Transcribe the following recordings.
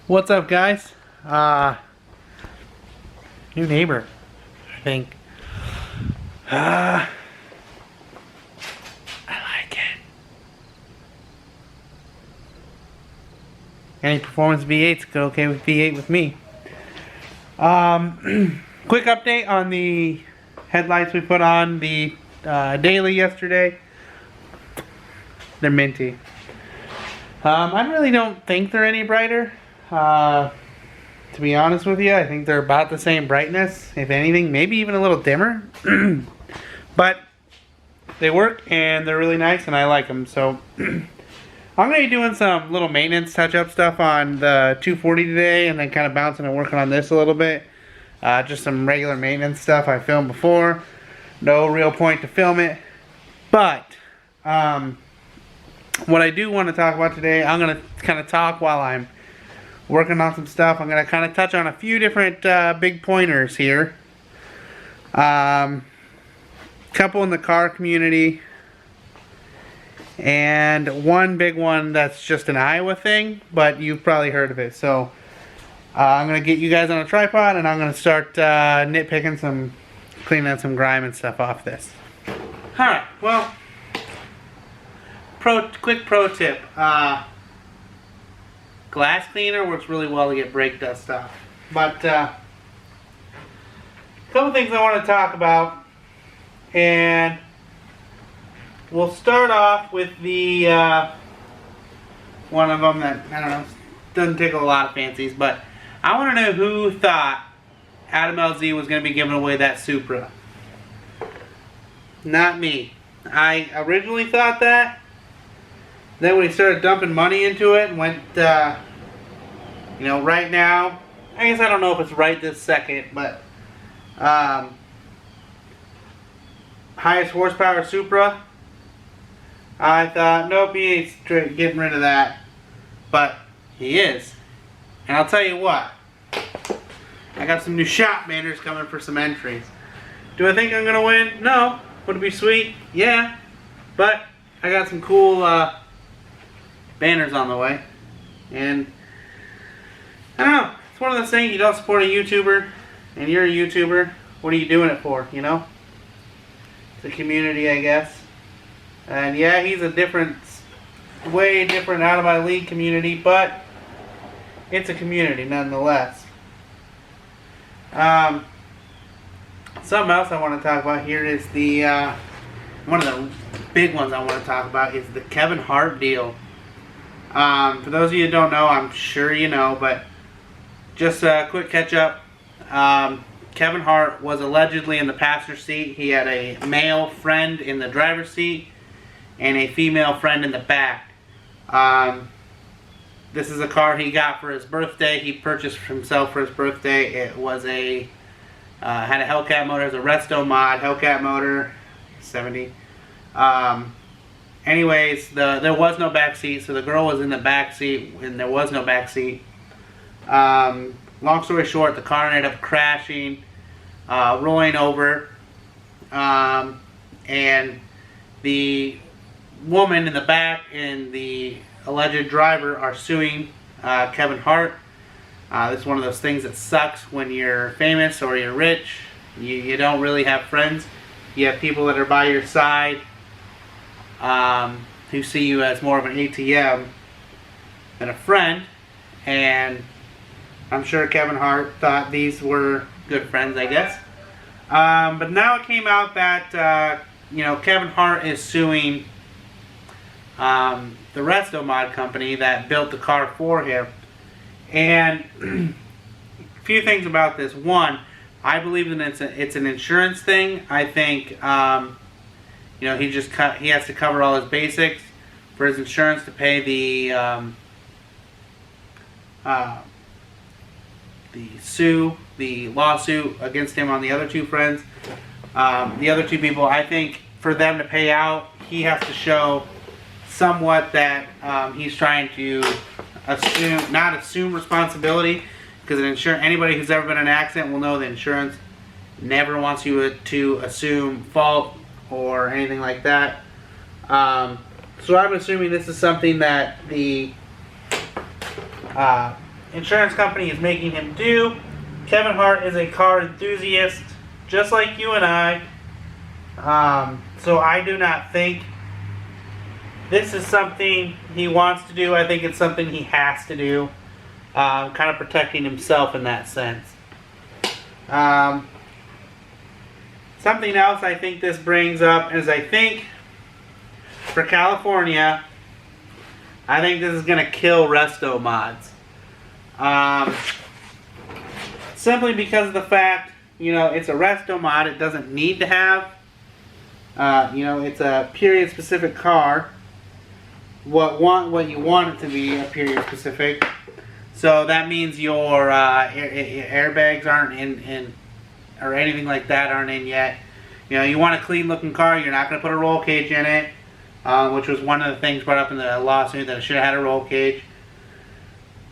What's up, guys? New neighbor, I think. I like it. Any performance V8s go okay with V8 with me. Quick update on the headlights we put on the daily yesterday. They're minty. I really don't think they're any brighter. To be honest with you, I think they're about the same brightness. If anything, maybe even a little dimmer. But they work and they're really nice and I like them. So I'm going to be doing some little maintenance touch-up stuff on the 240 today and then kind of bouncing and working on this a little bit. Just some regular maintenance stuff I filmed before. No real point to film it. But what I do want to talk about today, I'm going to kind of talk while I'm working on some stuff. I'm going to kind of touch on a few different big pointers here. Couple in the car community. And one big one that's just an Iowa thing, but you've probably heard of it. So I'm going to get you guys on a tripod and I'm going to start nitpicking some, cleaning out some grime and stuff off this. Alright, well, quick pro tip. Glass cleaner works really well to get brake dust off. But a couple things I want to talk about, and we'll start off with the one of them that, I don't know, doesn't take a lot of fancies, but I want to know who thought Adam LZ was going to be giving away that Supra. Not me. I originally thought that. Then when he started dumping money into it and went, you know, right now, I guess I don't know if it's right this second, but highest horsepower Supra, I thought, nope, he ain't getting rid of that. But he is. And I'll tell you what, I got some new shop banners coming for some entries. Do I think I'm going to win? No. Would it be sweet? Yeah. But I got some cool banners on the way. And I don't know. It's one of those things, you don't support a YouTuber and you're a YouTuber. What are you doing it for, you know? It's a community, I guess. And yeah, he's a different, way different out of my league community, but it's a community nonetheless. Something else I want to talk about here is the, one of the big ones I want to talk about is the Kevin Hart deal. For those of you who don't know, I'm sure you know, but just a quick catch up. Kevin Hart was allegedly in the passenger seat. He had a male friend in the driver's seat and a female friend in the back. This is a car he got for his birthday. He purchased for himself for his birthday. It was a had a Hellcat motor. It was a Restomod Hellcat motor, 70. Anyways, there was no back seat, so the girl was in the back seat, and there was no back seat. Long story short, the car ended up crashing, rolling over, and the woman in the back and the alleged driver are suing Kevin Hart. This is one of those things that sucks when you're famous or you're rich. You don't really have friends. You have people that are by your side who see you as more of an ATM than a friend, and I'm sure Kevin Hart thought these were good friends, I guess. But now it came out that you know, Kevin Hart is suing the Restomod company that built the car for him. And a few things about this. One, I believe that it's an insurance thing. I think you know, he has to cover all his basics for his insurance to pay the lawsuit against him on the other two friends. The other two people, I think for them to pay out, he has to show somewhat that he's trying to not assume responsibility, because anybody who's ever been in an accident will know that insurance never wants you to assume fault or anything like that. So I'm assuming this is something that the insurance company is making him do. Kevin Hart is a car enthusiast, just like you and I. So I do not think this is something he wants to do. I think it's something he has to do. Kind of protecting himself in that sense. Something else I think this brings up is I think for California, I think this is going to kill Restomods. Simply because of the fact, it's a Restomod. It doesn't need to have, it's a period specific car. What you want it to be a period specific. So that means your airbags aren't in or anything like that aren't in yet. You want a clean looking car. You're not going to put a roll cage in it, which was one of the things brought up in the lawsuit, that it should have had a roll cage.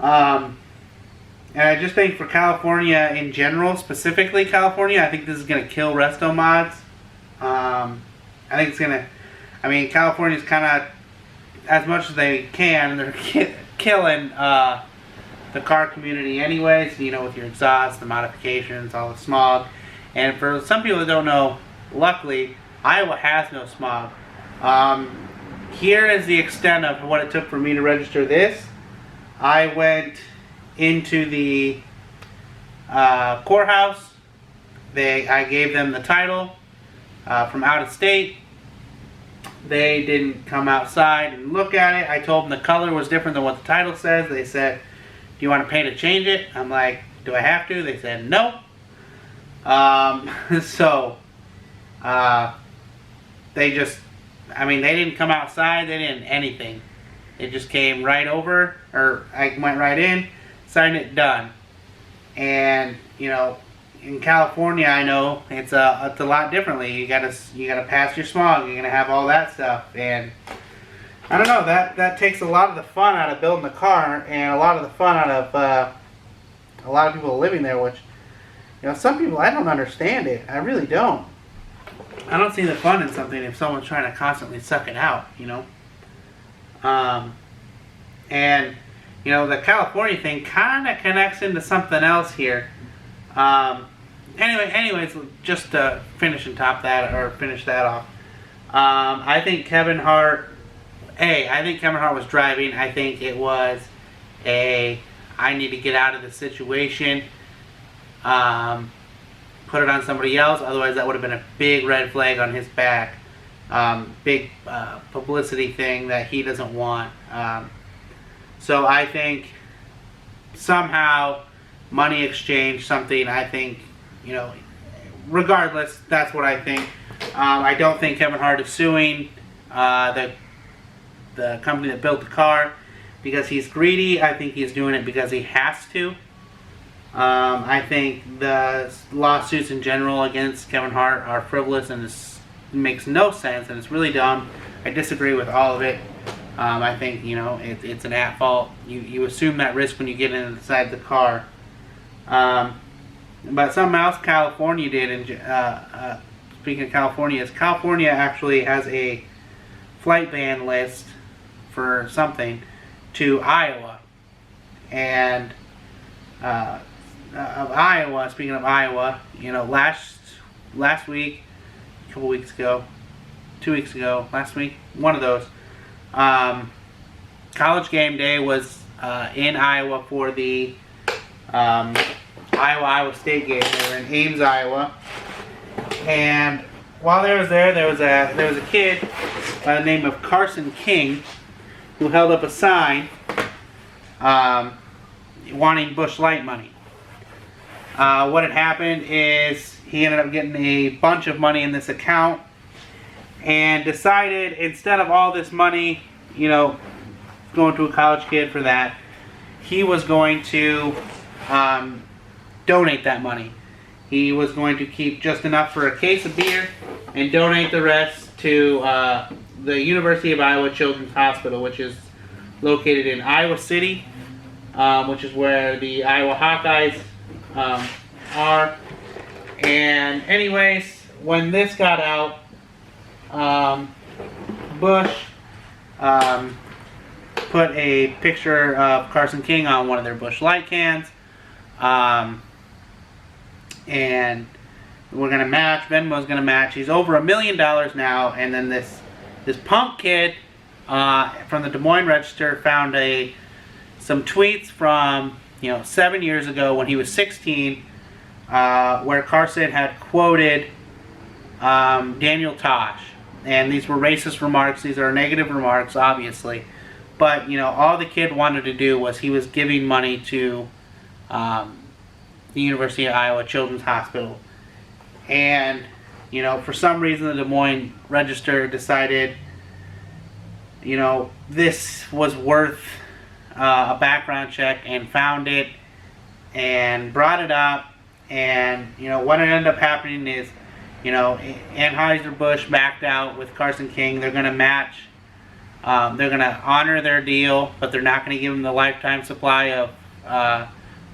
And I just think for California in general, specifically California, I think this is going to kill Restomods. I think it's going to, California's kind of, as much as they can, they're killing the car community anyways, with your exhaust, the modifications, all the smog. And for some people that don't know, luckily, Iowa has no smog. Here is the extent of what it took for me to register this. I went into the courthouse. I gave them the title from out of state. They didn't come outside and look at it. I told them the color was different than what the title says. They said, "Do you want to pay to change it?" I'm like, "Do I have to?" They said, "No." They just, they didn't come outside. They didn't anything. It just came right over, or I went right in, signed it, done. And in California, I know it's a lot differently. You gotta pass your smog. You're gonna have all that stuff, and I don't know. That takes a lot of the fun out of building a car, and a lot of the fun out of a lot of people living there. Which, some people, I don't understand it. I really don't. I don't see the fun in something if someone's trying to constantly suck it out. And the California thing kind of connects into something else here. Anyways, just to finish that off. I think Kevin Hart was driving. I think it was I need to get out of the situation. Put it on somebody else. Otherwise, that would have been a big red flag on his back. Big publicity thing that he doesn't want. So I think somehow money exchange, something. I think, regardless, that's what I think. I don't think Kevin Hart is suing the company that built the car because he's greedy. I think he's doing it because he has to. I think the lawsuits in general against Kevin Hart are frivolous and it makes no sense and it's really dumb. I disagree with all of it. I think it's an at fault. You assume that risk when you get inside the car. But something else California did, and speaking of California, is California actually has a flight ban list for something to Iowa. And of Iowa, speaking of Iowa, last week, a couple weeks ago, 2 weeks ago, last week, one of those, College Game Day was in Iowa for the Iowa State game. They were in Ames, Iowa, and while they was there was a kid by the name of Carson King who held up a sign wanting Busch Light money. What had happened is he ended up getting a bunch of money in this account and decided instead of all this money, going to a college kid for that, he was going to donate that money. He was going to keep just enough for a case of beer and donate the rest to the University of Iowa Children's Hospital, which is located in Iowa City, which is where the Iowa Hawkeyes are. And anyways, when this got out, Bush put a picture of Carson King on one of their Busch Light cans. And we're gonna match. Venmo's gonna match. He's over $1 million now. And then this punk kid from the Des Moines Register found some tweets from 7 years ago when he was 16, where Carson had quoted Daniel Tosh, and these were racist remarks. These are negative remarks, obviously, but all the kid wanted to do was, he was giving money to the University of Iowa Children's Hospital, and for some reason the Des Moines Register decided this was worth a background check, and found it and brought it up. And what ended up happening is Anheuser-Busch backed out with Carson King. They're going to match, they're going to honor their deal, but they're not going to give him the lifetime supply of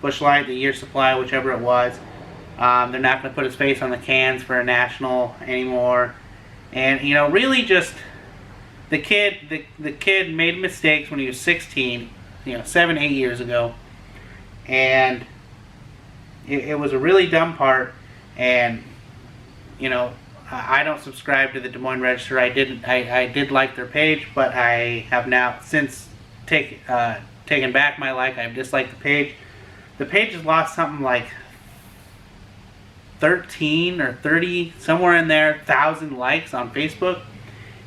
Busch Light, the year supply, whichever it was. They're not going to put his face on the cans for a national anymore. And really just the kid made mistakes when he was 16, 7-8 years ago, and it was a really dumb part. And I don't subscribe to the Des Moines Register. I did like their page, but I have now since taken back my like. I've disliked the page. The page has lost something like 13 or 30, somewhere in there, 1,000 likes on Facebook.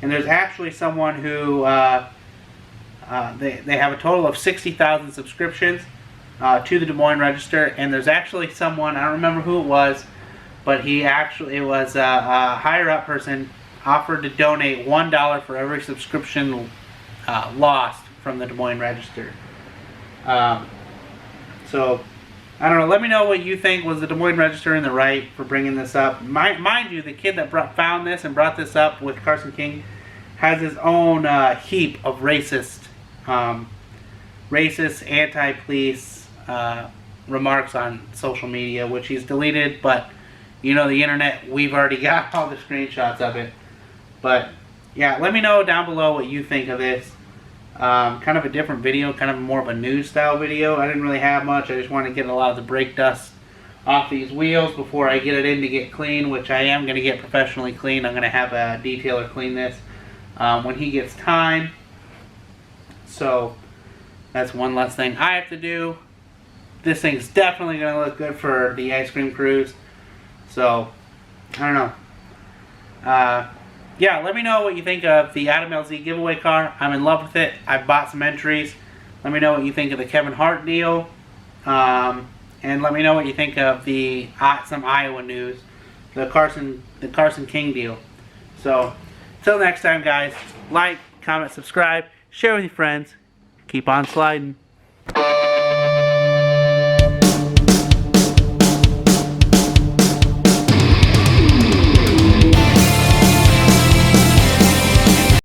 And there's actually someone who they have a total of 60,000 subscriptions to the Des Moines Register. And there's actually someone, I don't remember who it was, but it was a higher up person, offered to donate $1 for every subscription lost from the Des Moines Register. So, I don't know. Let me know what you think. Was the Des Moines Register in the right for bringing this up? Mind you, the kid that found this and brought this up with Carson King has his own heap of racist, anti-police remarks on social media, which he's deleted. But the internet, we've already got all the screenshots of it. But yeah, let me know down below what you think of this. Kind of a different video, kind of more of a news style video. I didn't really have much. I just wanted to get a lot of the brake dust off these wheels before I get it in to get clean, which I am going to get professionally clean. I'm going to have a detailer clean this when he gets time. So that's one less thing I have to do. This thing's definitely going to look good for the ice cream cruise. So I don't know. Yeah, let me know what you think of the Adam LZ giveaway car. I'm in love with it. I bought some entries. Let me know what you think of the Kevin Hart deal. And let me know what you think of the some Iowa news, the Carson King deal. So, till next time, guys, like, comment, subscribe, share with your friends. Keep on sliding.